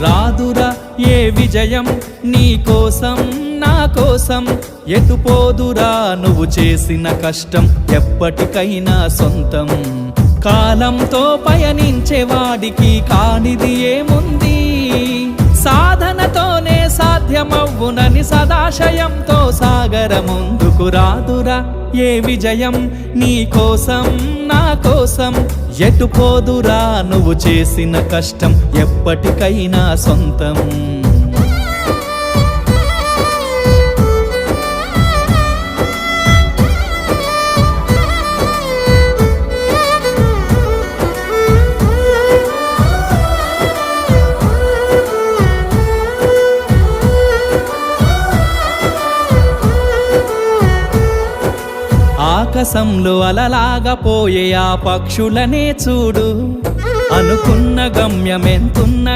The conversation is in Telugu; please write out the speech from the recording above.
రాదురా ఏ విజయం నీ కోసం నా కోసం, ఎటుపోదురా నువ్వు చేసిన కష్టం ఎప్పటికైనా సొంతం. కాలంతో పయనించేవాడికి కానిది ఏముంది, సాధనతోనే సాధ్యమవ్వునని సదాశయంతో సాగర ముందుకు. రాదురా ఏ విజయం నీ కోసం నా కోసం, ఎటుపోదురా నువ్వు చేసిన కష్టం ఎప్పటికైనా సొంతం. ఆకాశంలో అలలాగా పోయే ఆ పక్షులనే చూడు, అనుకున్న గమ్యమెంతున్న